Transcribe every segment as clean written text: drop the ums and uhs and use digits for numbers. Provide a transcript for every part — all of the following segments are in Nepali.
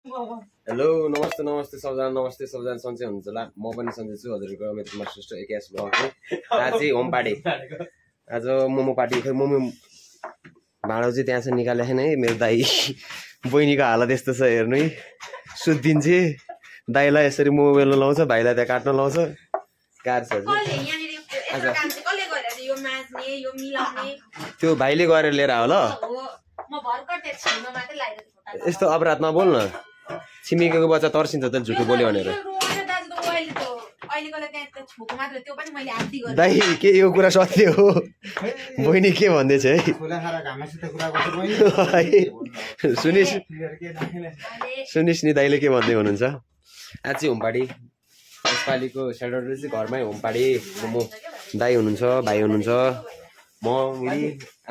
हेलो नमस्ते नमस्ते सबजना सन्चै हुनुहुन्छ होला। म पनि सन्चै छु। हजुरको अमित कुमार श्रेष्ठ एकेएस ब्लगको आज चाहिँ होम पार्टी। आज मोमो पार्टी। खै मोमो भाँडो चाहिँ त्यहाँ चाहिँ निकाले छैन है। मेरो दाइ बहिनीको हालत यस्तो छ हेर्नु है। सुत्दिन्छे दाइलाई यसरी मोमो बेल्न लाउँछ, भाइलाई त्यहाँ काट्न लाउँछ। गाह्रो छ त्यो भाइले गरेर लिएर आयो ल। यस्तो अपराध नबोल न। छिमेकीको बच्चा तर्सिन्छ त झुटो बोल्यो भनेर। दाइ के यो कुरा सत्य हो? बहिनी के भन्दैछ है? सुनिस् नि दाइले के भन्दै हुनुहुन्छ। आज चाहिँ होम पार्टी। यसपालिको स्याटरडे चाहिँ घरमै होम पार्टी। मोमो दाइ हुनुहुन्छ, भाइ हुनुहुन्छ, म बुढी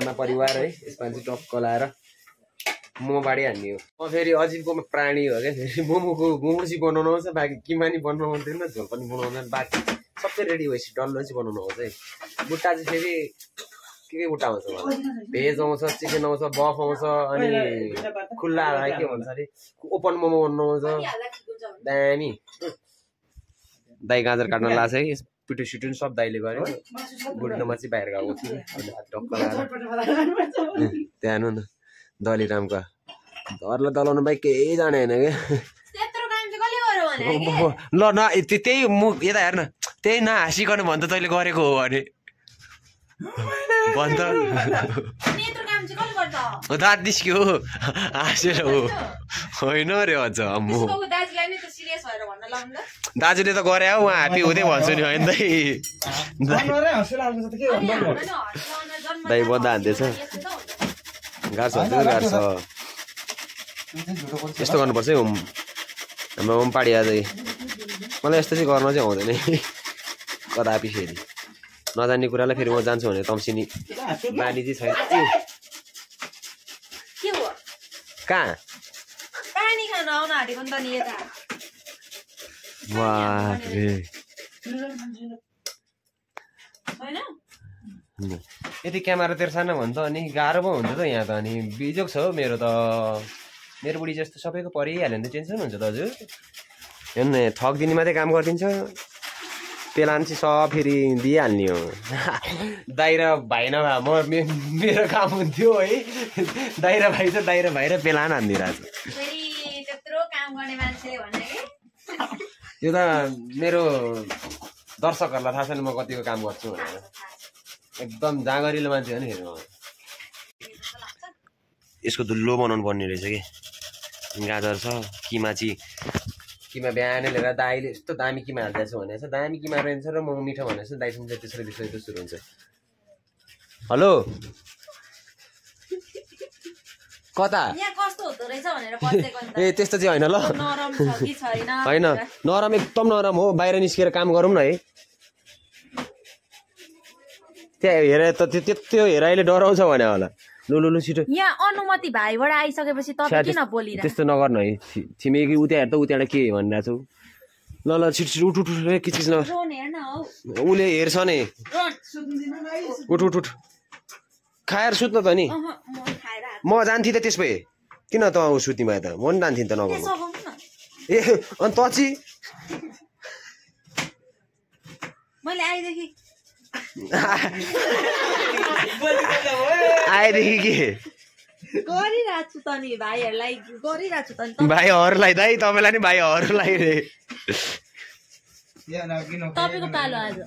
आमा परिवार है। यसमा चाहिँ टक्क लाएर मोमो पार्टी हान्ने हो। म फेरि अजिबको प्राणी हो क्या। फेरि मोमो चाहिँ बनाउनु आउँछ, बाँकी किमा नि बनाउनु आउँदैन, झोल पनि बनाउँदैन, बाँकी सबै रेडी भएपछि डल्लो चाहिँ बनाउनु आउँछ है। बुट्टा चाहिँ फेरि के बुट्टा आउँछ मलाई। भेज आउँछ, चिकन आउँछ, बफ आउँछ, अनि खुल्ला के भन्छ अरे ओपन मोमो बनाउनु आउँछ। दामी। दाइ गाजर काट्न लाग्छ है। पिटो सिटो सब दाइले गर्यो। बुढ्नुमा चाहिँ बाहिर गएको छु। टक्क लाएर त्यहाँ हेर्नु न दलिरामका घरलाई दलाउनु बाहेक केही जाने होइन क्या। ल न त्यही म यता हेर्न, त्यही नहाँसिकन भन्छ तैँले गरेको हो भने भन्छ। दाँत निस्क्यो हाँसेर हो होइन अरे अझ म दाजुले त गरे हौ, उहाँ ह्याप्पी हुँदै भन्छु नि होइन दाइ बन्दा हान्दैछ। गाह्रो छ गाह्रो छ। यस्तो गर्नुपर्छ है होम हाम्रो होम पार्टी अझै। मलाई यस्तो चाहिँ गर्न चाहिँ आउँदैन है कदापि। फेरि नजान्ने कुरालाई फेरि म जान्छु भने तम्सिनी बानी चाहिँ छैन। कहाँ यति क्यामेरा तेर्साना भन्छ अनि गाह्रो पो हुन्छ त यहाँ त। अनि बिजोग छ हौ मेरो त। मेरो बुढी जस्तो सबैको परिहाल्यो भने त टेन्सन हुन्छ दाजु। हेर्नु न ठगिदिने मात्रै काम गरिदिन्छ, पेलान चाहिँ सब फेरि दिइहाल्ने हो। दाइ र भाइ नभए म मेरो काम हुन्थ्यो है। दाइ र भाइ छ, दाइ र भाइ र पेलान हानिदिइरहेको छु। यो त मेरो दर्शकहरूलाई थाहा छैन म कतिको काम गर्छु भनेर। एकदम जाँगरिलो मान्छे हो नि फेरि म। यसको धुलो बनाउनु पर्ने रहेछ कि। गाजर छ, किमा चाहिँ किमा बिहानै लिएर दाइले यस्तो दामी किमा हालिदिएछ भनेको छ। दामी किमा रहन्छ र म मिठो भनेको छु। दाइसँग चाहिँ त्यसरी त्यसरी सुरु हुन्छ। हेलो कता ए त्यस्तो चाहिँ होइन ल। होइन नरम एकदम नरम हो। बाहिर निस्केर काम गरौँ न है। त्यहाँ हेर त त्यो हेर अहिले डराउँछ भने होला। लु लु लु छिटो। यहाँ अनुमति भाइबाट आइसकेपछि तपाईँ किन बोलिरहेको? त्यस्तो नगर्नु है। छिमेकी उता हेर त उताबाट के भनिरहेको छौ। ल ल छिटो छिटो उठ उठ के चिज न उसले हेर्छ नि। उठ उठ उठ खाएर सुत्न त नि। म जान्थेँ त त्यस भए किन त सुत्ने भए त म पनि जान्थेँ त नगर्नु। ए अनि त चाहिँ मैले आएदेखि के गरिरहेको छु त नि भाइहरूलाई गरिरहेको छु त नि। भाइहरूलाई दाइ तपाईँलाई नि भाइहरूलाई रे। तपाईँको पालो आज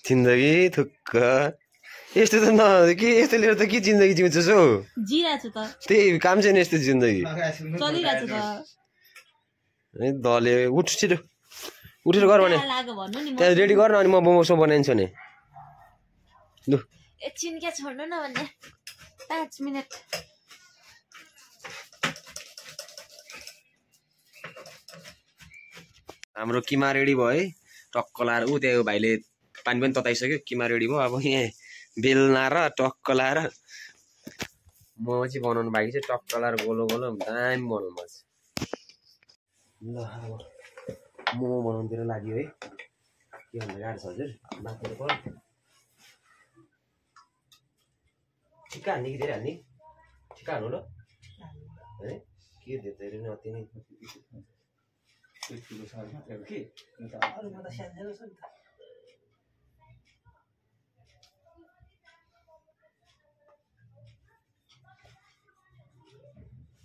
जिन्दगी थुक्क यस्तो त न के यस्तो लिएर त के जिन्दगी जिउँछस् हौ। जिरहेको छु त त्यही काम छैन यस्तो जिन्दगी चलिरहेको छु त। दले उठ छिटो उठेर गर भने त्यहाँ रेडी गर्न। अनि म मोमो बनाइदिन्छु नि। लु एकछिन क्या छोड्नु न भने 5 मिनट। हाम्रो किमा रेडी भयो है। टक्क लाएर ऊ त्यहाँ भाइले पानी पनि तताइसक्यो। किमा रेडी भयो। अब यहाँ बेलना र टक्क लाएर मोमो चाहिँ बनाउनु बाँकी चाहिँ टक्क लाएर गोलो गोलो दामी बनाउनु पर्छ। ल अब मोमो बनाउनुतिर लाग्यो है। के भन्दा गाह्रो छ हजुर। ठिक्का हान्ने कि धेरै हान्ने ठिक्का हान्नु ल है के धेरै नै अति नै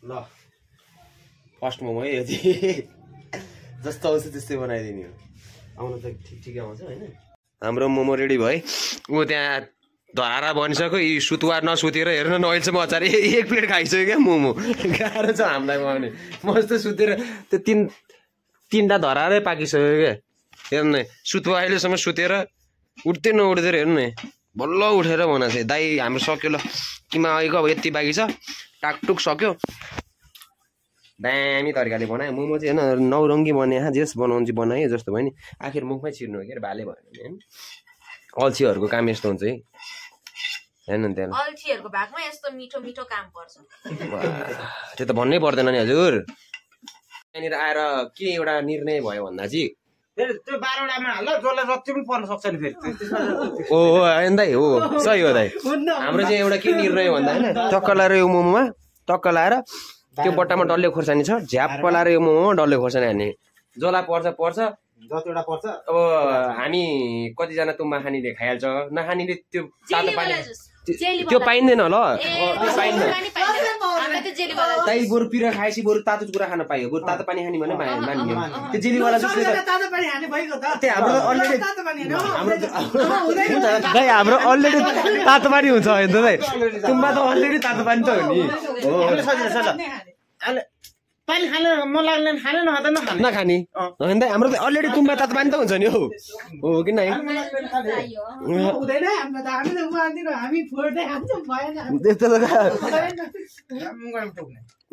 ल फर्स्ट मोमो है यो चाहिँ जस्तो आउँछ त्यस्तै बनाइदिने हो आउनु त ठिकै आउँछ होइन हाम्रो मोमो रेडी भयो ऊ त्यहाँ धरारा बनिसक्यो यी सुतुवा नसुतेर हेर्न न अहिलेसम्म अचार एक प्लेट खाइसक्यो क्या मोमो गाह्रो छ हामीलाई बनाउने मस्त सुतेर त्यो तिनवटा धरारै पाकिसक्यो क्या हेर्नु न सुतुवा अहिलेसम्म सुतेर उठ्दै नउठ्दै हेर्नु न बल्ल उठेर बनाएको छ दाइ हाम्रो सक्यो ल किमा आएको अब यति बाँकी छ टाकटुक सक्यो दामी तरिकाले बनायो मोमो चाहिँ होइन नौरङ्गी बनाए जेस बनाउनु चाहिँ बनायो जस्तो भयो नि आखिर मुखमै छिर्नु हो कि भाले भयो भने होइन अल्छीहरूको काम यस्तो हुन्छ है हेर्नु त्यहाँ अल्छीहरूको भागमा यस्तो मिठो मिठो काम पर्छ त्यो त भन्नै पर्दैन नि हजुर यहाँनिर आएर के एउटा निर्णय भयो भन्दा चाहिँ त्यो 12वटामा हाल्ला जसलाई जति पनि पर्न सक्छ नि फेरि ओ होइन दाइ हो सही हो दाइ हाम्रो चाहिँ एउटा के निर्णय भन्दा होइन टक्क लाएर यो मोमोमा टक्क लाएर त्यो बट्टामा डल्ले खोर्सानी छ झ्याप्प लाएर यो मोमोमा डल्ले खोर्सानी हान्ने जसलाई पर्छ जतिवटा पर्छ अब हामी कतिजना तुम्बा खानेले खाइहाल्छ नखानेले त्यो तातो पानी त्यो पाइँदैन ल त्यो पाइँदैन ताई बरु पिरा खाएपछि बरु तातो कुरा खान पाइयो बरु तातो पानी खाने भने मानियो त्यो जेलीवाला त्यही हाम्रो अलरेडी तातो पानी हुन्छ होइन त दाइ तुम्बा त अलरेडी तातो पानी त हो नि पानी खाने मन लाग्दैन खाने नखाने होइन दाइ हाम्रो त अलरेडी तुम्बा तातो पानी त हुन्छ नि हो कि नै त्यस्तो त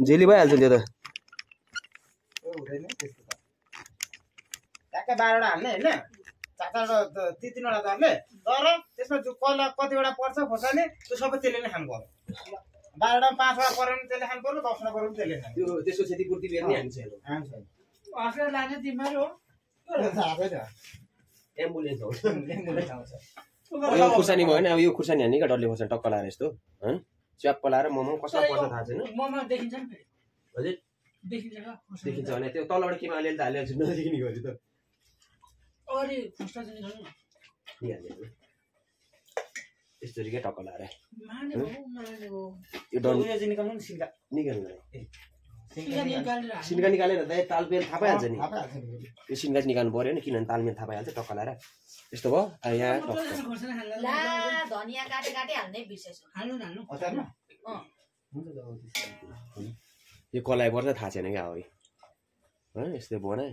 जेली भइहाल्छ त्यो त ट्याक्कै 12वटा हाल्ने होइन 4-4वटा 3-3वटा हाल्ने तर त्यसमा कतिवटा पर्छ खोर्सानी त्यो सबै त्यसले नै खानु पर्यो 12वटा 5वटा पर्यो भने त्यसले खानु पर्यो 10वटा पर्यो भने त्यसले खानु त्यो त्यसको क्षतिपूर्ति बेर्ने हामी छैन एम्बुलेन्स हो यो खुर्सानी भयो भने अब यो खुर्सानी हान्ने क्या डल्ले खुर्सानी टक्क लाएर यस्तो होइन च्याप्प लाएर मोमो कसलाई पर्छ थाहा छैन हजुर देखिन्छ भने त्यो तलबाट केमा अलिअलि त हालिहाल्छु नदेखिने गरी त यसरी क्या टक्क लाएर यो डल्ले निकाल्नु सिल्का निकाल्नु सिन्का निकालेर त तालमेल थाहा पाइहाल्छ नि यो सिन्का चाहिँ निकाल्नु पऱ्यो नि किनभने तालमेल थाहा पाइहाल्छ टक्क लाएर यस्तो भयो यहाँ यो कसलाई पर्छ थाहा छैन क्या अब है यस्तै बनाए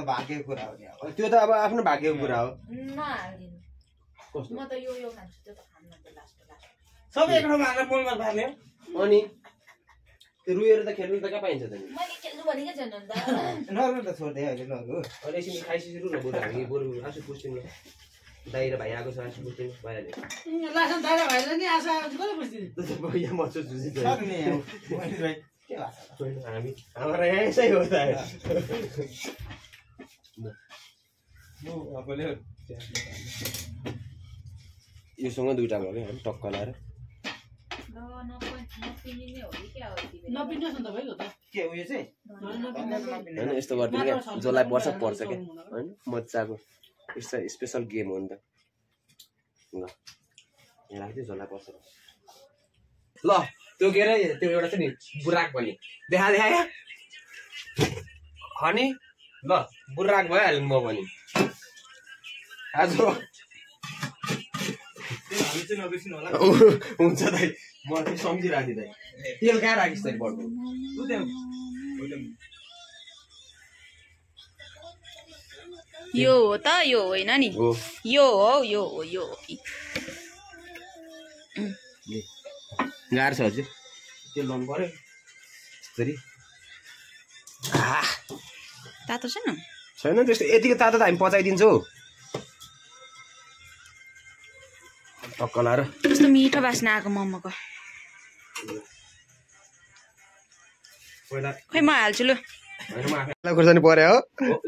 भाग्यको कुरा हो नि अब त्यो त अब आफ्नो भाग्यको कुरा हो सबै एक ठाउँमा हालेर मोलमा पार्ने अनि त्यो रुएर त खेल्नु त कहाँ पाइन्छ त नर्मल त छोड्दै अहिले नर्मल अनि एकछिन खाइसकेपछि रु न बरु हामी बरु आँसु पुस्छौँ न दाइ र भाइ आएको छ आँसु पुस्छौँ भइहाल्यो यहाँ मर्छु हामी हाम्रो यहाँ यसै हो त योसँग दुईवटा भयो क्या टक्क लाएर के उयो चाहिँ होइन यस्तो गरिदिनु क्या जसलाई पर्छ क्या होइन मजाको यस्तो स्पेसल गेम हो नि त ल यहाँ राखिदियो जसलाई पर्छ ल त्यो के अरे त्यो एउटा छ नि बुराक भन्ने देखा अनि ल बुराक भइहाल्यो म पनि आज हुन्छ दाइ म चाहिँ सम्झिरहेको थिएँ दाइ तेल कहाँ राखिस् दाइ बढ्नु यो हो त यो होइन नि यो हो यो हो यो गाह्रो छ हजुर तेल लाउनु पर्यो यसरी तातो छैन छैन त्यस्तो यतिको तातो त हामी पचाइदिन्छौँ टक्क लाएर कस्तो मिठो बास्ना आएको मोमोको पहिला खै म हाल्छु लु खुर्सानी पर्यो हो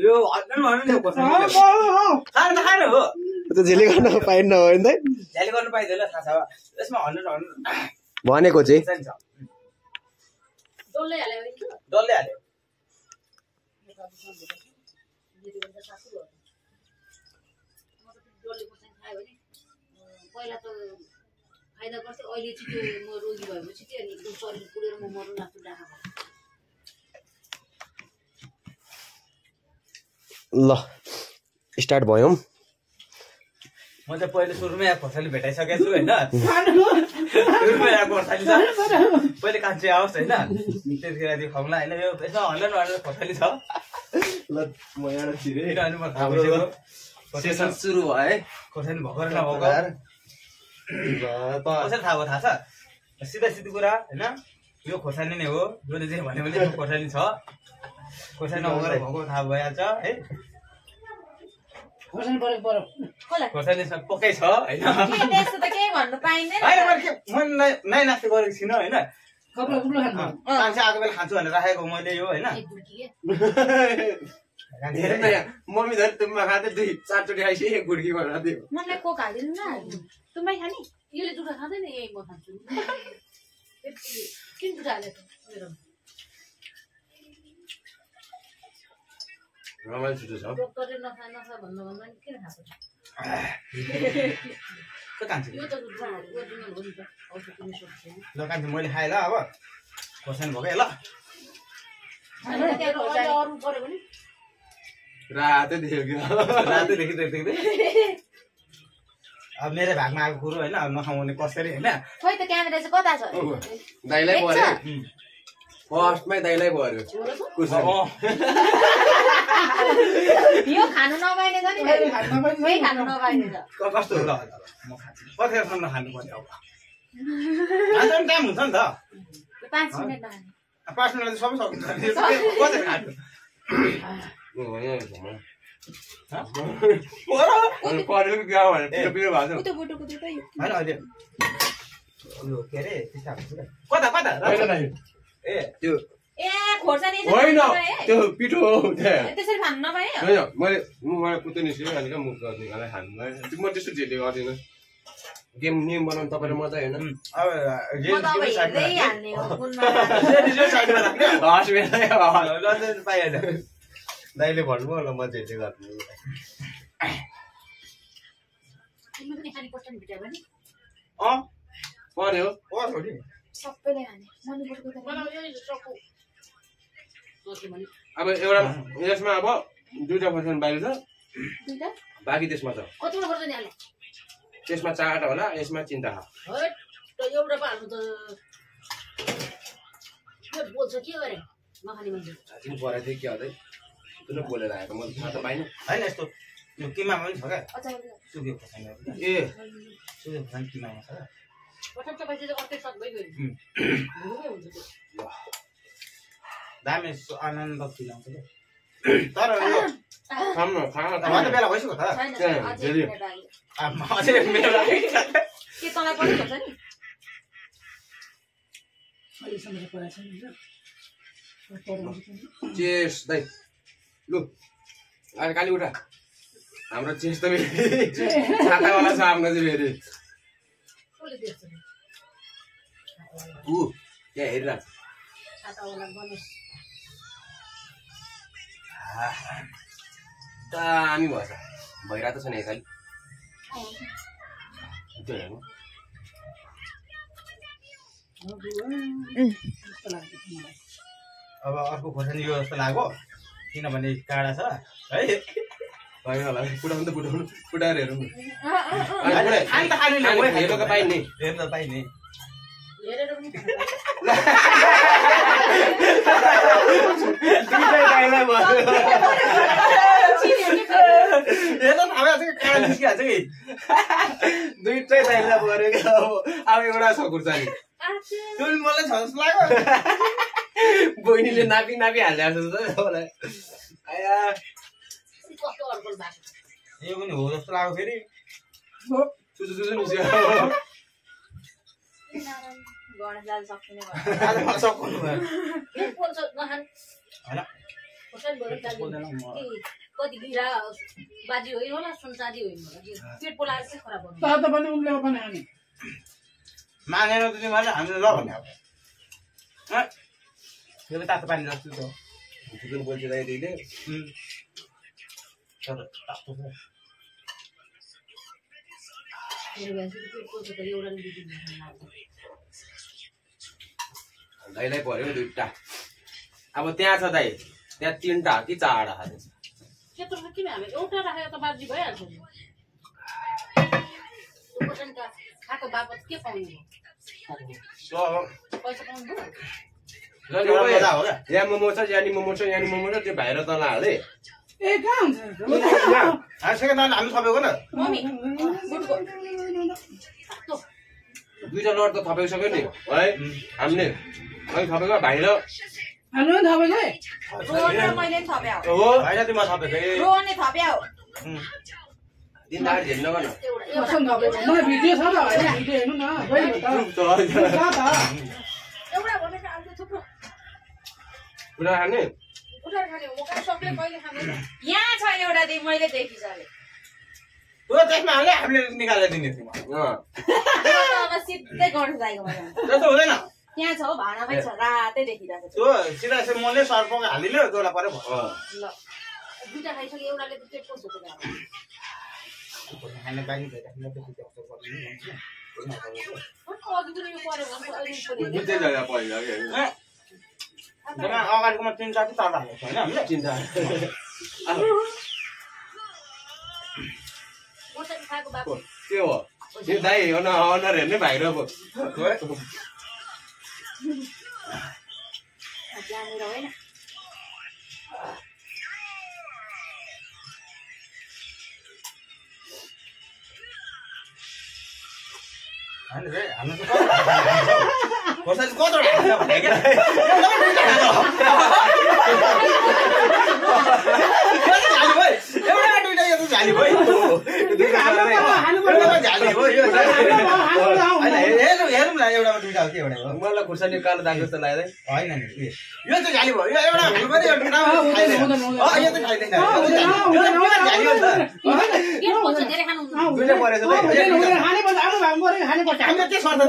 यो भन्नु नि खानु हो त्यो झेली गर्न पाइन्न हो नि त झ्याली गर्नु पाइँदैन थाहा छ यसमा 100 भनेको चाहिँ डल्लै हाल्यो पहिला त फाइदा गर्छ अहिले चाहिँ म रोगी भएपछि चाहिँ अनि एकदम शरीर पुडेर म मर्नु लाग्छु डाँखा ल स्टार्ट भयो म चाहिँ पहिले सुरुमै आएको खोर्सानी भेटाइसकेको छु होइन सुरुमै आएको खोर्सानी छ पहिले कान्छे आओस् होइन त्यतिखेर त्यो खुवाउँला होइन यो यसमा 100 खोर्सानी छ ल म यहाँ छिरे किनभने म थाहा भइसक्यो सेसन सुरु भयो है खोर्सानी भएको र नभएको कसरी थाहा भयो थाहा छ सिधा सिधी कुरा होइन यो खोर्सानी नै हो जसले जे भन्यो भने यो खोर्सानी छ खोर्सानी नभएर भएको थाहा भइहाल्छ है खोर्सानी पक्कै छ होइन त्यस्तो त केही भन्नु पाइँदैन मैले नै नास्ता गरेको छुइनँ होइन मान्छे आएको बेला खान्छु भनेर राखेको मैले यो होइन मम्मी धरि तुम्बा खाँदै 2-4 चोटि खाइसि एक गुड्की भनेर दियो मलाई कोक हालिदिनु न तुम्बै खाने यसले दुःख खाँदैन यही म खान्छु किन दुःख हाल्यो त मेरो रमाइलो छुट्टो छ डक्टरले नखा भन्नु भन्दा नि किन खाएको के कान्छे यो त ओरिजिनल हो नि त औषध किन्नु सक्छ ल कान्छे मैले खाएँ ल अब खोर्सानी भएको ल अरू पऱ्यो भने रातै देख्यो कि रातै देखिँदै अब मेरो भागमा आएको कुरो होइन अब नखाउने कसरी होइन खोइ त क्यामेरा चाहिँ कता छ दाइलाई पर्यो फर्स्टमै दाइलाई पर्यो यो खानु नपाइने छ नि खोइ खानु नपाइने छ कस्तो होला म खान्छु कतिखेरसम्म नखानु पर्ने अब खान्छ नि टाइम हुन्छ नि त 5 मिनेट नखाने 5 मिनट सबै सकिन्छ कति खानु उतो बोटोको त्यो होइन अहिले यो के अरे कता कता ए त्यो ए खोर्सानी होइन त्यो पिठो हो त्यसरी खानु नपाए होइन मैले पुतो निस्क्यो अनि मुख गर्दै खानुलाई म त्यस्तो झेले गर्दिनँ गेम नियम बनाउनु तपाईँले मजा होइन पाइहाल्यो दाइले भन्नुभयो ल म झेले गर्नु पर्यो सबैले खाने अब एउटा यसमा अब 2टा पर्सेन्ट बाहिर छ बाँकी त्यसमा छ कतिवटा पर्छ नि हाले त्यसमा 4टा होला यसमा 3टा एउटा पो हाल्नु त बोल्छ के गरे नखाने मान्छे तिमी पढाइ थिएँ के हुँदै किन बोलेर आएको म थाहा त पाइनँ होइन यस्तो यो किमा पनि छ क्या सुक्यो खोर्सानी ए सुक्यो खोर्सानी किमामा छ पटक तपाईँ अर्कै सक भइगयो दामी आनन्द फिलाउँछ क्या तर बेला भइसक्यो त के तँलाई पनि हुन्छ नि चेस दाइ लु अरे काली उठा हाम्रो चेस त छातावाला छ आफ्नो चाहिँ फेरि ऊ त्यहाँ हेरिरहेको दामी भएछ भइरहेको छ नि खालि त्यो हेर्नु अब अर्को खोर्सानी यो जस्तो लाग्यो किनभने काँडा छ है होइन होला पुटाउनु त पुटाएर हेरौँ हेर्नु त पाइने हेर्नु त पाइने हेरेर पनि दुईटै दाइला परेको अब एउटा छ खुर्सानी मलाई छ जस्तो लाग्यो बहिनीले नापी हालिरहेको छ मलाई कस्तो अर्पण भएको यो पनि हो जस्तो लाग्यो फेरि सुसु निस्क्यो गणेश दाजु सक्ने सक्नु भयो बोल्छ नखान होइन खोर्सानी भयो कति गिरा बाजी होइन होला सुनचाँदी होइन होला पेट पोलाएर चाहिँ खराब गर्नु त पनि उनले पनि हामी मागेर त तिमीहरूले हामीले ल भन्ने अब यो तातो पानी जस्तो त चिकन बोल्छ दिदीले दाइलाई पर्यो दुईटा अब त्यहाँ छ दाइ त्यहाँ 3टा कि 4टा त्यत्रो किन हामी एउटा राखेर त बाजी भइहाल्छ नि खाएको बापत के पाउने पैसा पाउनु यहाँ मोमो छ यहाँ मोमो छ त्यो भाइर तल हाले ए कहाँ हुन्छ हामी थपेको न मम्मी 2टा लड त थपेको सक्यो नि है हामीले अहिले थपेको भाइर हाम्रो थपेको है मैले थप्याउ हो होइन तिमीलाई थपेको रोने थप्याउ दिनदारी झेल्न गर्न कसम थपेको मलाई भिडियो छ त होइन भिडियो हेर्नु न कहिले त एउटा भनेर अन्त थुप्रो पुरा खाने उठाएर खाने हो म सबले कहिले खाँदैन यहाँ छ एउटा दिन मैले देखिसकेँ त्यो त्यसमा हाले हामीले निकालेर दिने तिमीलाई अब सिधै गर्नु जाएको मलाई त्यस्तो हुँदैन त्यहाँ छ हौ भाँडामै छ रातै देखिरहेको छ त्यो सिधा यसो मले सर्पको हालिल्यो त्यसलाई पऱ्यो ल दुईटा खाइसक्यो एउटाले त पेट पोस्छ खाने बानी भइरहेको अघि पनि यो पऱ्यो भने अहिले बुझ्दै जग्गा पहिला अगाडिकोमा 3 4 तार हालेको छ होइन हामीले चिन्ता खोर्सानी खाएको बाबु के हो यो दाइ अनुहार हेर्ने भाइर जानेर होइन खोर्सानी कत्रो झाली भयो हेरौँ न एउटामा 2टा हो कि एउटा मलाई खुर्सानी कालो दाग जस्तो लाग्दै होइन नि यो चाहिँ झाली भयो यो एउटा हाल्नु पर्यो यो त खाइँदैन के भन्छ धेरै खानु दुईटा परेछ हामीले के सर्छ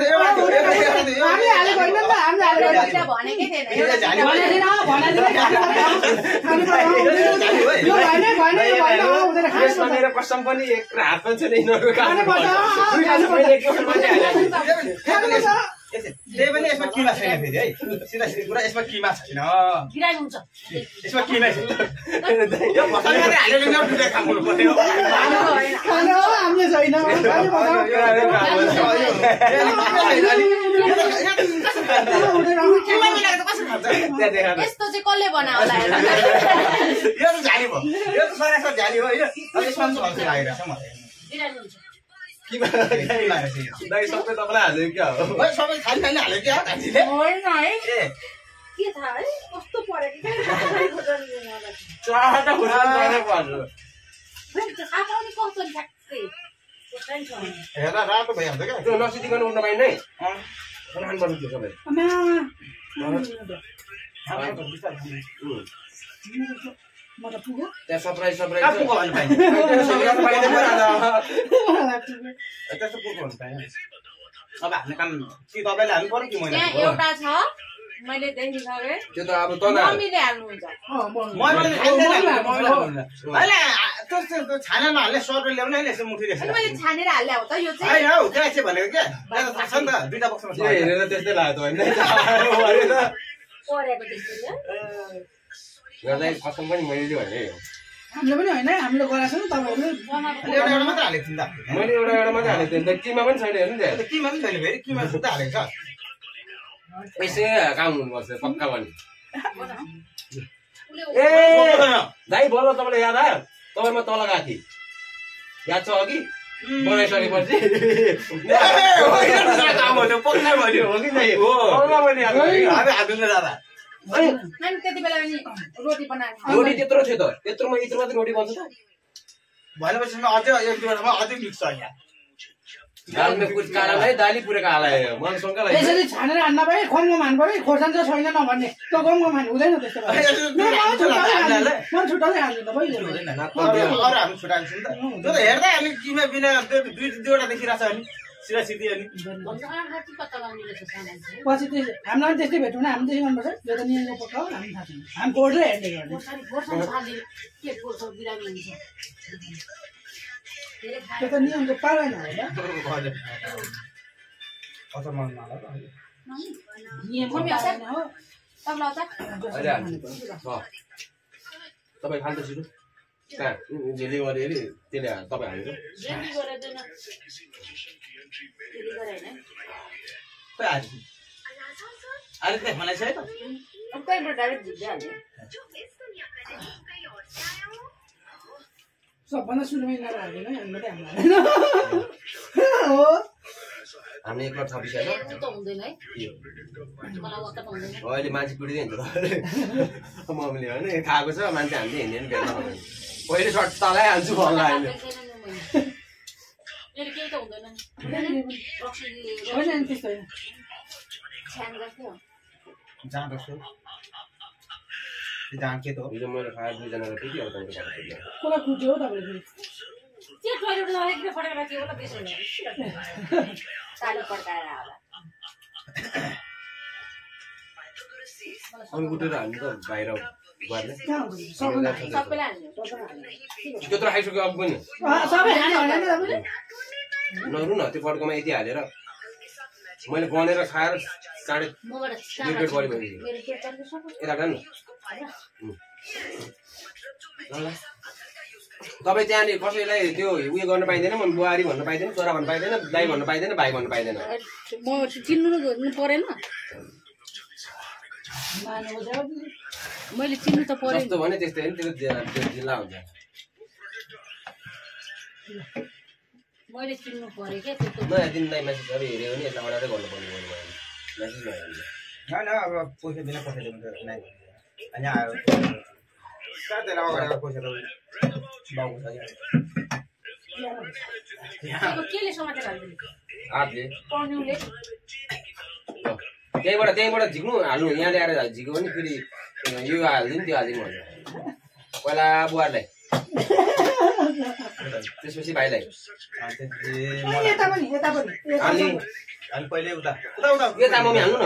भनेकै थिएन मेरो कसम पनि एक हात पनि छैन त्यही पनि यसमा किमा छैन फेरि है सिधा सिधी कुरा यसमा किमा छैन गिराइ हुन्छ यसमा किमा छैन यो मसाला मात्रै हालेर नि दुधै खानु पर्यो हामीले छैन यस्तो चाहिँ कसले बनायो होला यो त झाली भयो यो त सरासर झाली हो यो यसमा पनि चल्छ लागिरहेको छ मलाई गिराइ हुन्छ दाइ सबै तपाईँलाई हाल्यो क्या हो सबै खाली खाली हाल्यो क्या भाइजीले होइन है के थाहा है कस्तो पऱ्यो कि चारवटा खुर्सानी चढेर भन्नु थाहा पाउने कस्तो नि ठ्याक्कै खोर्सानी छ भने हेर्दा रातो भइहाल्छ क्या त्यो नसिदिकन उठ्न पाइने खानु पर्नु थियो सबै त्यहाँ सरप्राइज पुग्यो भने पाइन्छ त्यस्तो पुग्यो भने पाइन्छ अब हामीले काम कि तपाईँले हाल्नु पर्यो कि मैले त्यहाँ एउटा छ मैले देखिसकेँ त्यो त अब तल मम्मीले हाल्नुहुन्छ त्यो छानामा हाल्ने सरले ल्याउने होइन यसो मुठी अनि मैले छानेर हाल्ने हो त यो चाहिँ होइन हौ त्यहाँ चाहिँ भनेको क्या त्यहाँ त थाहा छ नि त 2टा बक्समा छ हेरेर त्यस्तै लाग्यो होइन परेको त्यस्तो गर्दा कसम पनि मैले भने हामीले पनि होइन हामीले गराएको छ नि तपाईँहरूले एउटा एउटा मात्रै हालेको थिएँ नि त मैले एउटा मात्रै हालेको थिएँ नि त किमा पनि छैन हेर्नु नि किमा पनि छैन फेरि किमा सुत्ता हालेको छ यसै काम हुनुपर्छ पक्का पनि ए ए दाइ बल्ल तपाईँलाई याद आयो तपाईँमा तल गएको थिएँ याद छ अघि बनाइसकेपछि अनि त्यति बेला पनि रोटी बनाएको रोटी त्यत्रो थियो त त्यत्रोमा यत्रो मात्रै रोटी बन्छ त भनेपछि अझै 1 2 वटामा अझै मिक्स छ यहाँ दाल में कुछ काला नहीं दाल ही पूरे काला है मन शंका लाग्यो यसरी छानेर हान्न पाए खमको मान पऱ्यो खोर्सानी चाहिँ छैन नभन्ने त्यो गमको मान हुँदैन त्यस्तो मन छुट्टाउँदै हाल्नु त पहिले अरू हामी छुटाउँछु नि त त्यो त हेर्दै हामी किमा बिना दुईवटा देखिरहेको छ अनि सिधा सिधी अनि पत्ता लगाउने रहेछ सामान चाहिँ पछि त्यो हामीलाई पनि त्यस्तै भेटौँ न हामी त्यसै गर्नुपर्छ यो त नियमको पक्का हो हामी थाहा छैन हामी कोर्टै हेर्दै गर्ने खोर्सानी फाल्ने के गोर्छ बिरामी हुन्छ त्यो त नियमको पालन हो होला अचार मन नला नियमको पालन हो तपाईँ खान्छ छिटो कहाँ झिली गऱ्यो अरे त्यसले तपाईँ हाल्नु जेनी गरेदैन त्यति गरे हैन खोइ आज अहिले चाहिँ बनाइछ है त अब कहीँबाट डाइरेक्ट झिक्दै हाल्ने सबभन्दा सुरुमै यिनीहरू हाल्दैन हामी मात्रै हाल्दैन हो हामीले एकलट थपिसक्यो त्यो त हुँदैन है मलाई वक्त हुँदैन अहिले मान्छे पिडिँदै हुन्छ मम्मीले होइन खाएको छ मान्छे हामीले हिँड्ने नि भेट्न पहिले सर्ट तलै हाल्छु भन्ला अहिले केही त हुँदैन होइन नि त्यस्तो होइन छ्यान गर्थ्यो जाँड जस्तो जाँड के त हो हिजो मैले खाएर दुईजनाको त्यति अब तपाईँको कसलाई कुट्यो हो तपाईँले त्यो टोइलेट लगेको फटेर के होला बेस हुने ताली पड्काएर होला अनि उठेर हामी त बाहिर गर्ने कहाँ हुन्छ सबैलाई हाल्ने त्यत्रो खाइसक्यो अब पनि सबै खाने होइन नि तपाईँले नरु न त्यो पड्कोमा यति हालेर मैले बनेर खाएर साढे मबाट दुई प्लेट बढी भयो मेरो पेट चल्नु सक्छ यता खानु तपाईँ त्यहाँनिर कसैलाई त्यो उयो गर्न पाइँदैन म बुहारी भन्न पाइँदैन छोरा भन्न पाइँदैन दाइ भन्न पाइँदैन भाइ भन्न पाइँदैन म चिन्नु परेन मैले चिन्नु त परेन जस्तो भने त्यस्तै होइन त्यो जिल्ला हुन्छ मैले चिन्नु परे क्या त्यो नयाँ दिनलाई मेसेजहरू हेऱ्यो भने यताबाट चाहिँ गर्नुपर्ने भयो मेसेज भयो होइन अब पैसा दिन पठाइदियो भने त नाइ अनि आयो साथीहरू अगाडि पैसा त बाउको छ अब केले समातेर हाल्दिनु हातले पढ्नुले त्यहीँबाट झिक्नु हाल्नु यहाँ ल्याएर झिक्यो भने फेरि यो हालिदिनु त्यो हालिदिनु भन्छ पहिला बुहारलाई त्यसपछि भाइलाई यता पनि अनि पहिले उता यता मम्मी हाल्नु न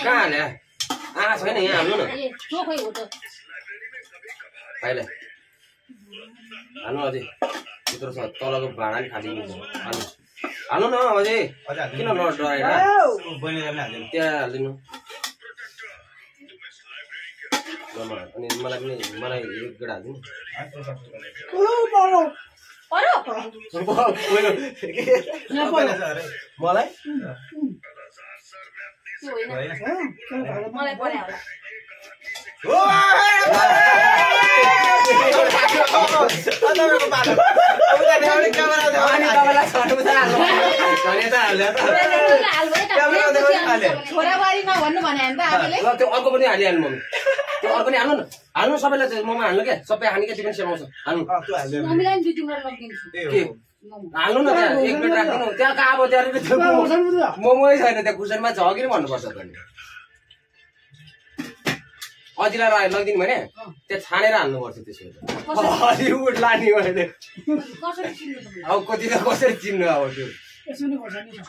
कहाँ हाल्यो छैन यहाँ हाल्नु न खोइ हो त भाइलाई हाल्नु अझै त्यत्रो छ तलको भाँडा नि खाली हाल्नु हाल्नु न अझै किन डराएर त्यहाँ हालिदिनु अनि मलाई पनि मलाई एक गेडा हालिदिनु मलाई मलाई परे छोराबारी नभन्नु भने त्यो अर्को पनि हालिहाल्नु मम्मी त्यो अर्को पनि हाल्नु न हाल्नु सबैलाई मोमो हाल्नु क्या सबै हानी क्या त्यो पनि सेलाउँछ हाल्नु मम्मीलाई दुई तिनवटा लगिदिन्छु हाल्नु न त्यहाँ एक प्लेट राख्नु त्यहाँ कहाँ अब त्यहाँ मोमोै छैन त्यहाँ खुर्सानीमा छ कि भन्नुपर्छ त अजिलाई लगिदिनु भने त्यहाँ छानेर हाल्नुपर्छ त्यसो हलिउड लाने भने अब कति त कसरी चिन्नु अब त्यो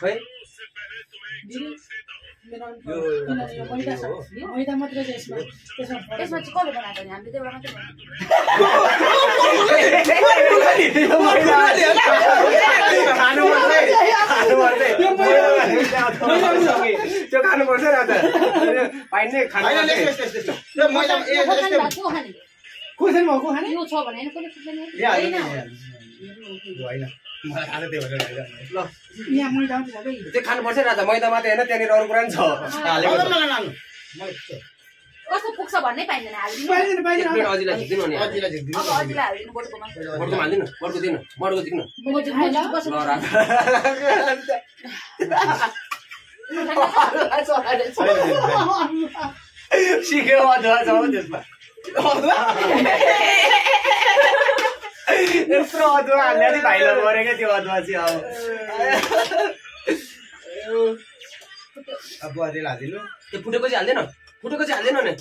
खै मैदा मात्रै यसमा त्यसमा चाहिँ कसले बनाएको नि हामीले त्यही मात्रै त्यो खानुपर्छ र त पाइने खाना खुर्सानी भएको खाने यो छ भने कसले खुर्सानी यहाँ मैदा मात्रै सबै त्यो खानुपर्छ राजा मैदा मात्रै होइन त्यहाँनिर अरू कुरा पनि छ हालेको कस्तो पुग्छ भन्नै पाइँदैन हाल्दिनु पाइँदैन प्लेट अजिलाई झिक्दिनु अनि अब अझिलाई हाल्दिनु बोटकोमा बर्को हालिदिनु बर्को दिनु बर्को झिक्नु सिक्यो त्यसमा यत्रो अदुवा हाल्ने चाहिँ भाइलाई मऱ्यो क्या त्यो अदुवा चाहिँ अब बुहारीलाई हालिदिनु त्यो फुटेको चाहिँ हाल्दैन फुटेको चाहिँ हाल्दैन नि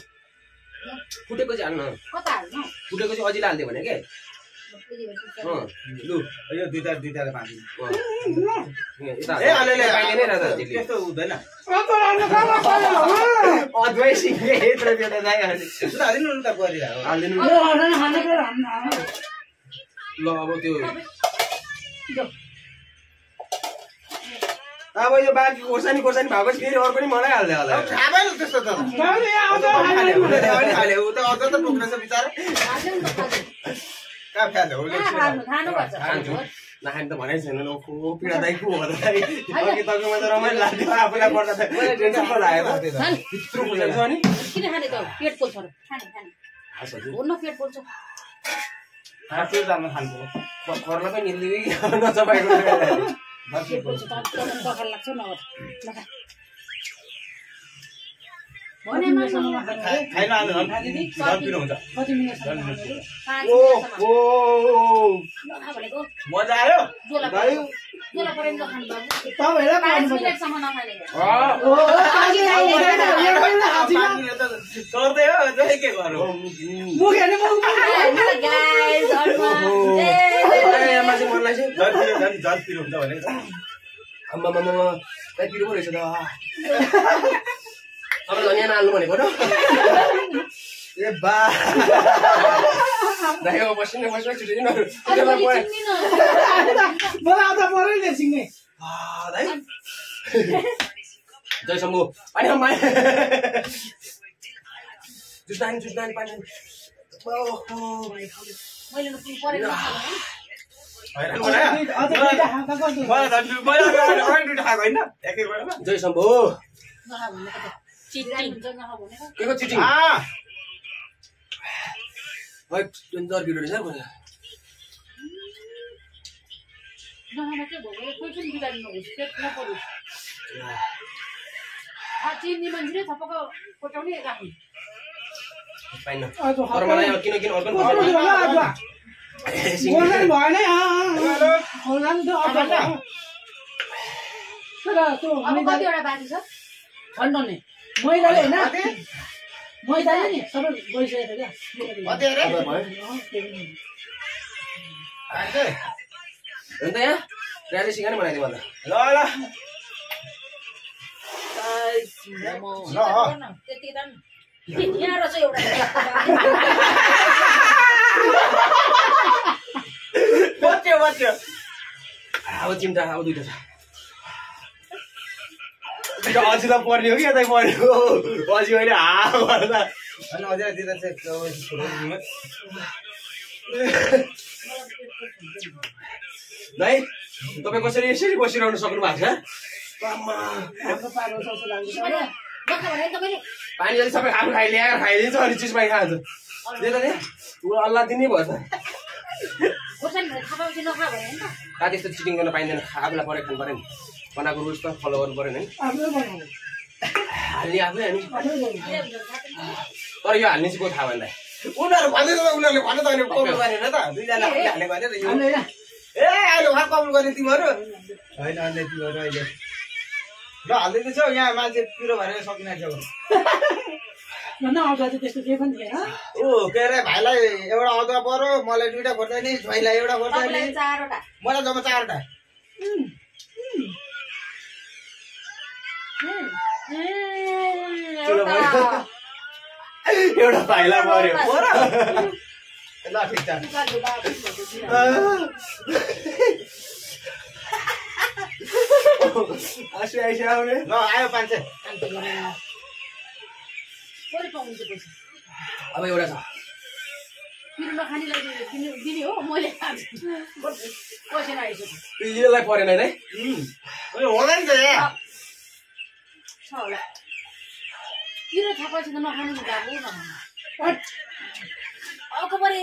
फुटेको चाहिँ हाल्नु कता हाल्नु फुटेको चाहिँ अझै हाल्दै भने के लु यो दुईटा बाँधिनु ए अलिअलि पाइँदैन राजा त्यस्तो हुँदैन अदुवै सिक्ने यत्रो त्यो त जाइहाल्ने हालिदिनु न त बुहारीलाई हालिदिनु ल अब त्यो अब यो बाँकी खोर्सानी भएको फेरि अरू पनि मलाई हाल्दै होला थाहा भएन त्यस्तो त ऊ त अझ त टोक्रेछ बिचारा कहाँ फ्याल्यो नखाने त भनेको छैन पीडा दाइ को हो त अघि तपाईँमा त रमाइलो लाग्थ्यो आफूलाई पर्दा त टेन्सन पो लाग्यो त्यत्रो खोर्सानी छ नि किन खाने त पेट पोल्छ खाने हुन्न पेट पोल्छ खर्ला पनि निल्दै नचपाएको पेट पोल्छ त बखार लाग्छ नभए भने खाइन हाल्नु झन् पिरो हुन्छ कति मिनट भनेको मजा आयो जोला परेन खानु बाबु तपाईँलाई 5 मिनेटसम्म नखाने गर्दै हो जहिले के गरौँ झन् पिरो हुन्छ भने आम्मामा पिरो पो रहेछ त तपाईँले धनियाँ नहाल्नु भनेको र ए बा दाइको बस्ने छुट्टी दाइ जय शम्भु अनि जुस्दानी पानी जय शम्भु के को चिटिङ डेन्जर भिडियो रहेछ चिनी मान्छे थपक कोटाउने राख्नु पाइन्न तर मलाई किन अर्को कतिवटा बाँकी छ ठन्डा नै मैदाले होइन मैदाले नि सबै गइसकेको कति अरे अन्त यहाँ राजा सिंह नै बनाइदिउँ अन्त ल त्यति त यहाँ रहेछ एउटा बच्यो अब चिम्टा अब दुइटा छ अझै त पर्ने हो कि यतै पर्ने हो अझै अहिले गर्दा अनि अझै दिँदा चाहिँ भाइ तपाईँ कसरी यसरी बसिरहनु सक्नु भएको छ पानी जति सबै आफू ल्याएर खाइदिन्छ अनि चिज पाइ खान्छ त्यही त नि ऊ अल्लाह दिनै भयो त त्यस्तो चिटिङ गर्न पाइँदैन आफूलाई परेको खानु पऱ्यो नि बनाएको रुल्स त फलो गर्नु पऱ्यो नि हाल्ने आफै हामी तर यो हाल्ने चाहिँ को थाहा भन्दा उनीहरू भन्दैछ उनीहरूले भन्नु त अनि कबुल गरेन त दुईजना हाल्ने भने त यो ए अहिले उहाँ कबुल गर्ने तिमीहरू होइन अन्त तिमीहरू अहिले ल हालिदिँदैछौ यहाँ मान्छे पिरो भएर सकिरहेको त्यस्तो केही पनि थिएन ओ के अरे भाइलाई एउटा अदुवा पऱ्यो मलाई दुईटा खोर्सानी छोइलाई एउटा खोर्सानी मलाई जम्मा 4वटा एउटा भाइला पर्यो ल ठिक छ आँसु आइसक्यो आउने ल आयो 500 अब एउटा छ दिने हो मैले पैसा आइसक्यो यसलाई परेन है होला नि त यहाँ पिरो थाहा पैसा त नखानु अर्को परे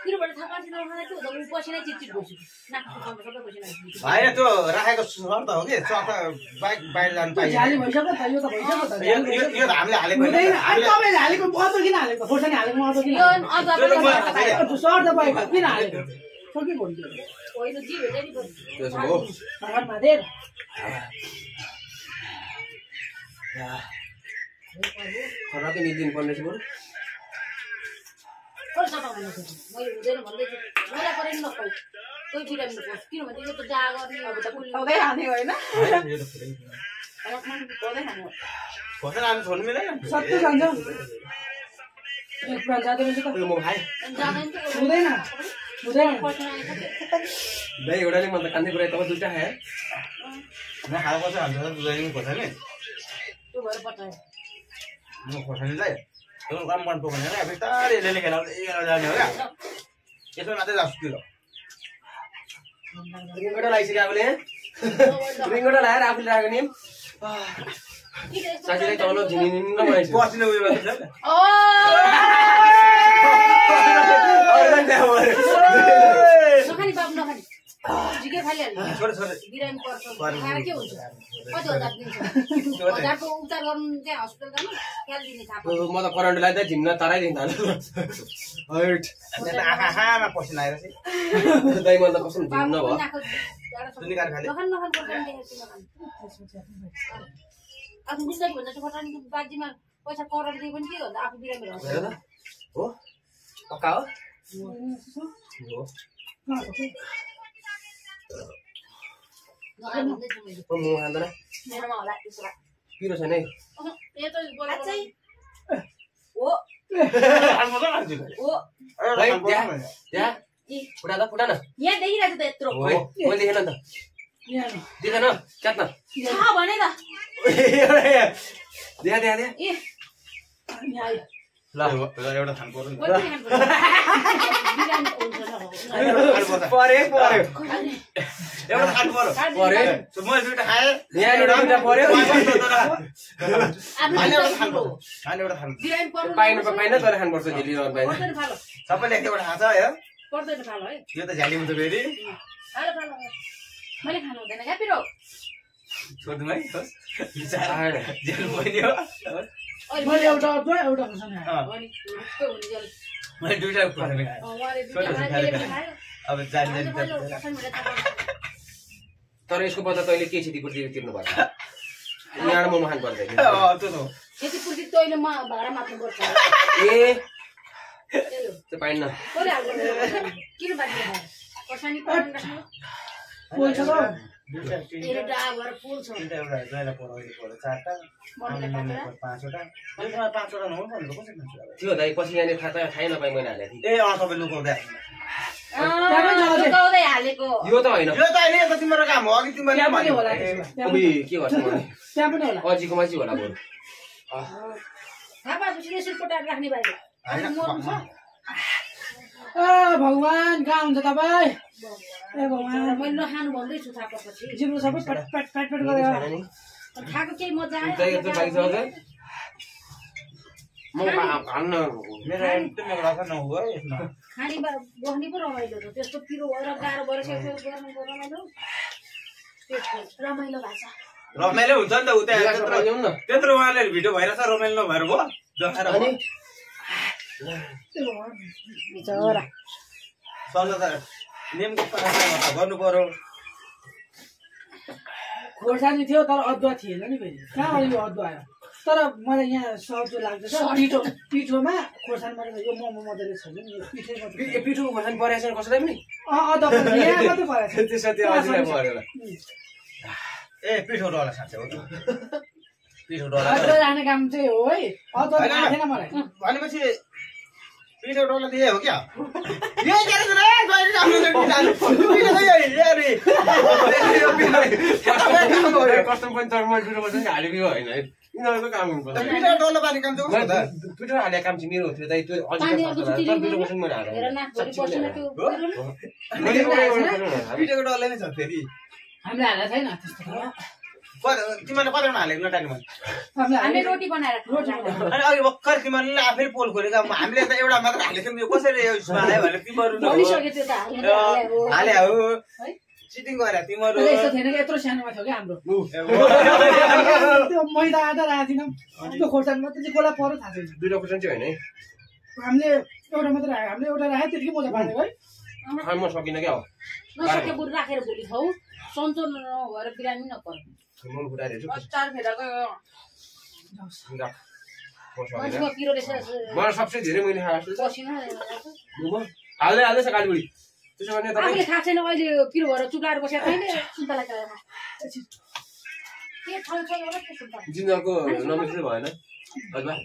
किनभने थाहा पार्छ नखाँदा त्यो हुँदा ऊ पसिना चिटचिट गर्छु नाकको सबै पसिना होइन त्यो राखेको शर्त हो कि चर्ता बाइक बाहिर जानु पाइयो जाली भइसक्यो त यो त भइसक्यो त यो त हामीले हालेको हुँदैन अनि तपाईँले हालेको अझ किन हालेको खोर्सानी हालेको अझ किन यो अदुवा पनि सर्ट त भएको किन हालेको सो के भन्नु होइन जी भेटे नि त्यसो हो घरमा दे खराबी निदिनु पर्ने छ बरु कसले सफा गर्नु सक्छ मैले हुँदैन भन्दै मलाई परे नि नखाऊ कोही बिरामी नहोस् किनभने यो त जा गर्ने अब त खाँदै खाने होइन खाँदै खानु खोसेर हामी छोड्नु मिलेन सबै जान्छ एक प्राण जाँदो रहेछ त म खाएँ जाँदैन त हुँदैन हुँदैन दाइ एउटाले म त कान्दै पुऱ्याएँ तब दुईवटा खाएँ म खाएको छ हाल्छ दुधैले खोर्सानी त्यो भएर पठायो म खोर्सानीलाई त्यो काम मन पकाउने होइन बिस्तारै यसले खेलाउँदै जाने हो क्या यसो मात्रै जान्छु किलो रिङ्गोटा लगाइसक्यो आफूले रिङ्गोटा लगाएर आफूले राखेको नि साथीलाई तल झिनिङ बनाइसक्यो पसिना उयो गर्छ नखाने बाबु नखाने झिके खालिहाल्नु छोड छोड बिरामी पर्छ खाएर के हुन्छ कति हजार दिन्छ हजारको उपचार गर्नु चाहिँ हस्पिटल जानु क्याल दिने थाहा पाउँछ म त करेन्ट लाग्दा झिम्न तराइदिनु हर्ट आँखामा पसिना आएर चाहिँ दाइ म त कसम झिम्न भयो निकाल खाले नखानु नखानु खोर्सानी देखेपछि नखानु आफ्नो बिस्तारी भन्दा चाहिँ खोर्सानीको बाजीमा पैसा करोड दिए पनि के भन्दा आफू बिरामी रहन्छ हेर त हो पक्का हो नखानु भन्दैछु मैले म खाँदैन मेरोमा होला त्यसो भए पिरो छैन है यो त चाहिँ हो हो भाइ त्यहाँ फुटा त फुटा न यहाँ देखिरहेको छ त यत्रो मैले देखेन नि त यहाँ देखेन क्याट्न छ भने त देखा देखा देखा ए यहाँ आयो ल एउटा खानु पर्यो कति खानु पर्छ बिरामी हुन्छ परे पर्यो एउटा खानु पर्यो परे मैले दुइटा खाएँ यहाँ एउटा पर्यो खाने एउटा खानु पर्यो खाने एउटा खानु बिरामी पर्नु पाइन पाइन तर खानुपर्छ झिली नभए पाइन पर्दैन फालो सबैले एक एउटा खान्छ है पर्दैन फालो है यो त झ्याली हुन्छ फेरि फालो फालो मैले खानु हुँदैन क्या पिरो छोड्नु है झ्याल बहिनी हो मैले एउटा अदुवा एउटा खोर्सानी हालेँ अनि ढुक्क हुने जल मैले दुइटा खोर्सानी खाएँ उहाँले दुईटा खायो, मैले पनि खायो। अब जानी अहिले जानी मैले खोर्सानीबाट थाहा पाएँ। तर यसको बदला तैँले के क्षतिपूर्ति तिर्नु पर्छ यहाँ मोमो खानु पर्दैन त्यो त हो क्षतिपूर्ति तैँले भाडा माग्नुपर्छ ए त्यही हो। त्यो पाइन्न कसले हाल्नु किन बाँच्नु खायो खोर्सानी पाउनु राख्नु पोल्छ त तेरो डाहा भएर पुल छ तिनवटा एउटा ज्वाइँलाई पढाउने पढ्यो चारवटा मम्मीले पाँचवटा पाँचवटा त्यसमा पाँचवटा नहुनु भनेको कसरी खान्छ थियो दाइ पछि यहाँनिर थाहै नपाइ मैले हालेको थिएँ ए तपाईँ लुकाउँदै लुकाउँदै हालेको यो त होइन यो त अहिले त तिम्रो काम हो अघि तिमीले त्यहाँ पनि होला त्यसमा त्यहाँ उही पनि के गर्छ मलाई त्यहाँ पनि होला अजीकोमा चाहिँ होला बरु थाहा पाएपछि यसरी कोटाएर राख्ने बाहिर अनि मर्नु छ ए भगवान कहाँ हुन्छ तपाईँ ए भगवान मैले नखानु भन्दैछु थाहा पाएपछि जिब्रो सबै पेट पेट पेट पेट गरेर खाएको केही मजा दाइ आयो यत्रो बाइक छ अझै म हान्न मेरो तिम्रो राख्न नहुँ है यसमा खाने बस्ने पो रमाइलो छ त्यस्तो पिरो भएर गाह्रो भएर गर्नुको रमाइलो रमाइलो भएको छ रमाइलो हुन्छ नि त उता ल्याउनु न त्यत्रो उहाँले भिडियो भइरहेछ रमाइलो नभएर भयो देखाएर अनि बिचरा सल्लाह त नियमको पालना गर्नु पर्यो खोर्सानी थियो तर अदुवा थिएन नि फेरि कहाँबाट यो अदुवा आयो तर मलाई यहाँ सब्जी लाग्दैछ पिठोमा खोर्सानी मात्रै यो मोमो मजाले छ नि यो पिठै मात्रै पिठोको खोर्सानी परेको छैन कसैलाई पनि अदुवा यहाँ मात्रै परेको छ त्यसमा त्यो अजीलाई पऱ्यो होला ए पिठो डल्ला साँच्चै हो पिठो डल्ला अदुवा राख्ने काम चाहिँ हो है अदुवा राखेन मलाई भनेपछि पिठो डल्ला दिए हो क्या यही गरेको रे गएर आफ्नो पिठो कस्टम पनि तर मैले पिठो खोर्सानी हालेको होइन है यिनीहरूको काम हुनुपर्छ पिठो डल्ला पार्ने काम चाहिँ उसो त पिठो हालेको काम चाहिँ मेरो थियो दाइ त्यो पानी अर्को अझै चुटी पिठो खोर्सानी मैले हेर हालेको नाकभरि पसेन त्यो पिठोको डल्ला नै छ फेरि हामीले हालेको छैन त्यस्तो त तिमीहरूले कतिवटा हालेको नटाल्नु भने हामीले रोटी बनाएर रोटी अनि अघि भर्खर तिमीहरूले आफै पोल खोलेको हामीले त एउटा मात्र हालेको थियौँ यो कसरी यो उसमा आयो भनेर तिमीहरू भनिसक्यो त्यो त हाले हो चिटिङ गरे तिमीहरू यस्तो थिएन कि यत्रो सानोमा थियो कि हाम्रो त्यो मैदा आधा राखेको थिएनौँ त्यो खोर्सानी मात्रै चाहिँ गोला परो थाहा छैन दुईटा खुर्सानी चाहिँ होइन है हामीले एउटा मात्रै राख्यो हामीले एउटा राख्यो त्यतिकै मजा पारेको है खान म सकिनँ क्या हो नसके बरु राखेर भोलि खाऊ सन्चो नभएर बिरामी नपर्नु म फुटाइदिन्छु अचार फेरको मान्छेमा पिरो रहेछ मलाई सबसे धेरै मैले खाएको जस्तो पसिना हाल्दैछ कालीबुढी त्यसो भने तपाईँ आफूले थाहा छैन अहिले पिरो भएर चुप्लाएर बसेर कहिले सुन्तला के जिन्दलको नमिस्नु भएन हजुर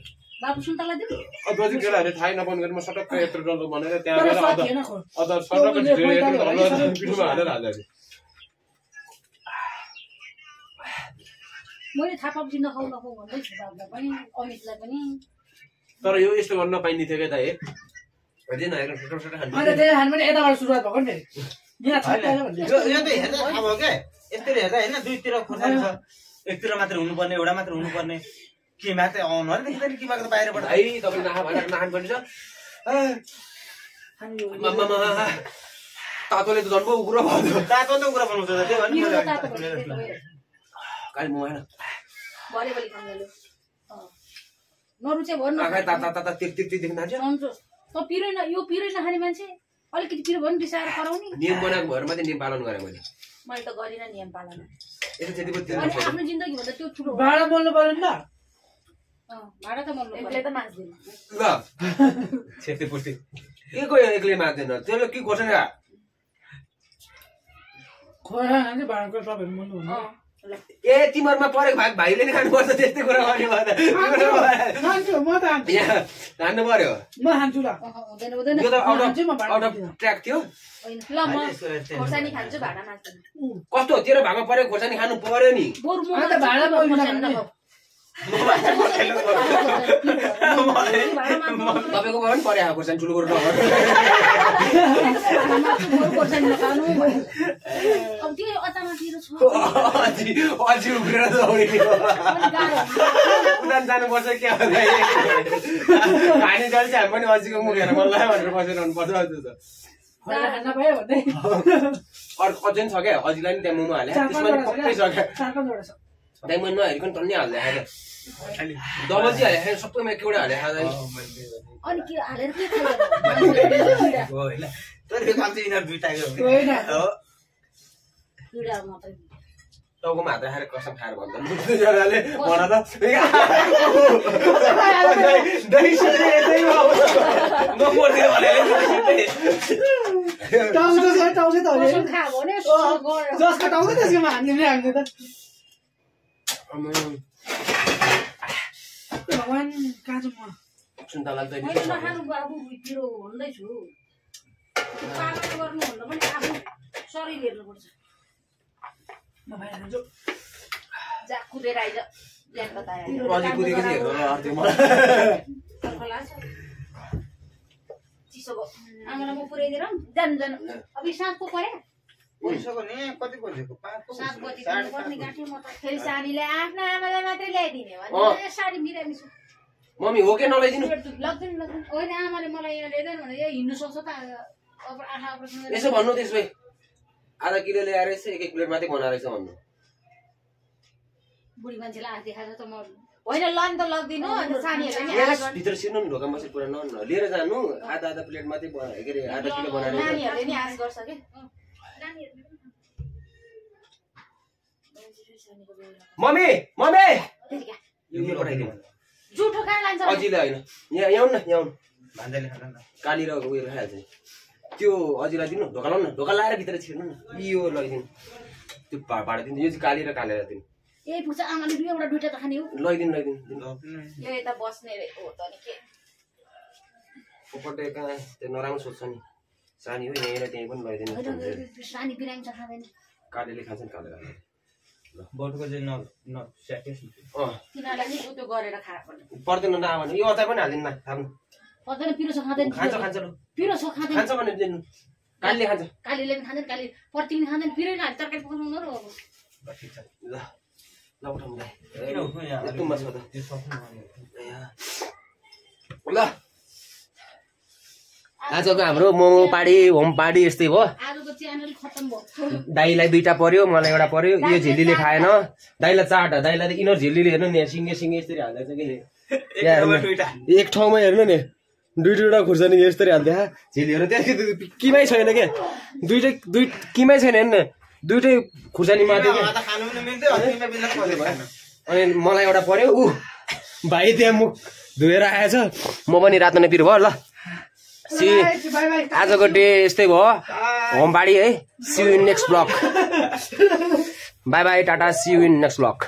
बाबु सुन्तला दिनु अदुवा चाहिँ केटाहरूले थाहै नपाउनु गरी म सटक्क यत्रो डल्लो भनेर त्यहाँ तर गएर स्वाद थिएन खो अदुवा सटक्क पिठोमा हालेर हाल्दै मैले थाहा पाएपछि नखाऊ नखाऊ भन्दैछु बाबुलाई पनि अमितलाई पनि तर यो यस्तो गर्न नपाइने थियो क्या त है अझै नहेर छोटो छोटो खानु अन्त त्यही खानु पनि यताबाट सुरुवात भएको नि यहाँ थाहा यो त हेर्दा थाहा भयो क्या यस्तरी हेर्दा होइन दुईतिर खोर्सानी छ एकतिर मात्र हुनुपर्ने एउटा मात्र हुनुपर्ने किमा चाहिँ अनुहार देखिँदैन किमाको त बाहिरबाट है तपाईँले नखा भनेर नखानुपर्ने छ तातोले त जन्म उग्रो भयो तातो त कुरा बनाउँछ त त्यो पिरो भने तातो भइसक्यो काली मोबाइल भरे भोलि खानु नरुचे भन्नु आँखा ताता ताता तिर तिर तिर देख्न थाल्छ सन्चो त पिरो यो पिरो नखाने मान्छे अलिकति पिरो भयो नि बिसाएर कराउने नियम बनाएको भएर मात्रै नियम पालन गरेँ मैले मैले त गरिनँ नियम पालन यसो त्यतिको अनि आफ्नो जिन्दगी भन्दा त्यो ठुलो हो। भाडा बोल्नु पर्यो नि त भाडा त मर्नु एक्लै त मान्छेदैन ल छेती पुस्ती के को एक्लै माग्दैन त्यसले के गर्छ नि खोरा खान्छ भाडाको तपाईँहरू बोल्नु हुनु ए तिमीहरूमा परेको भाइले नि खानुपर्छ त्यस्तै कुरा गर्ने भएर खान्छु म त खान्छु यहाँ खानु पर्यो म खान्छु ल हुँदैन हुँदैन यो त आउट खान्छु म अफ भाडा ट्र्याक थियो होइन ल म खोर्सानी खान्छु भाडा माग्दैन कस्तो तेरो भागमा परेको खोर्सानी खानु पर्यो नि बरु म अन्त भाडा बोल्नु खोर्सानी नखाने। नखाऊ। तपाईँको पनि पऱ्यो खोर्सानी ठुलो कुरो नगर्नु खोर्सानी नखानु अब त्यो अचामा पिरो छ अझै उफ्रेर दौडिने उदान जानुपर्छ क्या खाने जल चाहिँ हामी पनि अझैको मुखेर मलाई भनेर बसिरहनु पर्छ त्यो त खोरा खान पायो भन्दै अर्को अझै छ क्या अझैलाई नि त्यहाँ मोमो हाले चार त्यसमा नि पक्कै छ क्या चार पाँचवटा छ त्यहाँ मैले नहेरिकन टन्नै हाल्दै खाएँ डबल चाहिँ हाले खाएँ सबैमा एकवटा हाले खाँदा अनि के हालेर के हो होइन तर यो काम चाहिँ यिनीहरू दुइटाको हो होइन किरा मात्रै टाउकोमा हात राखेर कसम खाएर भन्छ दुईजनाले भन त नपर्ने भने टाउको छ टाउको त हो कसम खा भने जसको टाउको त्यसकोमा हान्ने नि हामीले त भगवान् कहाँ छ म सुन्तला त मैले नखानु बाबु पिरो भन्दैछु पालन गर्नुभन्दा पनि आफू शरीर हेर्नुपर्छ म भाइ खान्छु जा कुदेर आइज ज्यान बतायो अझै कुदेको चाहिँ हेर्नु अर्थ्यो मलाई चिसो भयो आमालाई म पुऱ्याइदिएर जानु जानु अब यो साँझ पो पर्यो पैसाको नि कति बजेको 7 बजी पर्ने गाँठे म त फेरि सानीले आफ्नो आमालाई मात्रै ल्याइदिने भने साडी बिरामी छु मम्मी हो के नलाइदिनु लग्दैन लग्दैन होइन आमाले मलाई यहाँ ल्याइदिनु भने यो हिँड्नु सक्छ त अब आँखा अपरेसन यसो भन्नु त्यस भए आधा किलो ल्याएर यसो एक प्लेट मात्रै बनाएर रहेछ भन्नु बुढी मान्छेलाई आँख देखाएर त म होइन लन त लग्दिनु अन्त सानीहरूले नि आँखा गर्ने भित्र सिर्नु नि ढोका बसेर कुरा लिएर जानु आधा आधा प्लेट मात्रै के अरे आधा किलो बनाएर नानीहरूले नि आश गर्छ कि मम्मी मम्मी त्यतिका यो पठाइदिनु जुठो कहाँ लान्छ अजिले होइन यहाँ यहाँ न यहाँ भान्जाले खाँदा न काली र उयो खाइहाल्छ त्यो अजिलाई दिनु ढोका लाउनु न ढोका लाएर भित्र छिर्नु न यो लैदिनु त्यो भाडा दिनु यो चाहिँ काली र कालेर दिनु ए पुग्छ आमाले दुईवटा त खाने हो लैदिनु यो यता बस्ने हो त नि के उपटे कहाँ त्यो नराम्रो सोच्छ नि सानी हो यहीँ र त्यहीँ पनि लैदिनु सानी बिरामी छ खाँदैन कालीले खान्छन् काले काले बटुको चाहिँ स्याटेस तिनीहरूलाई नि त्यो गरेर खा भन्नु पर्दैन न आमा यो अचार पनि हालिदिनु न खानु पर्दैन पिरो छ खाँदैन खान्छ खान्छ ल पिरो छ खाँदैन खान्छ भने दिनु कालीले खान्छ कालीले पनि खाँदैन काली पर्ति पनि खाँदैन पिरो नि हाल्छ तरकारी पकाउनु न ठिक छ ल ल उठाउँ दाइ किन उठ्नु यहाँ तुम्बा छ त त्यो सक्नु ल आजको हाम्रो मोमो पार्टी होम पार्टी यस्तै भयो आजको च्यानल खतम भयो दाइलाई 2टा पर्यो मलाई एउटा पर्यो यो झिल्लीले खाएन दाइलाई 4टा दाइलाई त इनर झिल्लीले हेर्नु नि सिङ्गे सिङ्गे यसरी हाल्दैछ कि एक ठाउँमा हेर्नु नि 2-2टा खुर्सानी यसरी हाल्दै झिल्लीहरू त्यहाँ किमै छैन के दुई किमै छैन हेर्नु 2टै खुर्सानी माथि के खानु पनि मिल्थ्यो तिमीलाई बिना पर्दै भएन अनि मलाई एउटा पर्यो भाइ त्यहाँ मुख धोएर आएछ म पनि रातो नै पिरो भयो ल आजको डे यस्तै भयो होम पार्टी है see you in next blog bye bye tata see you in next blog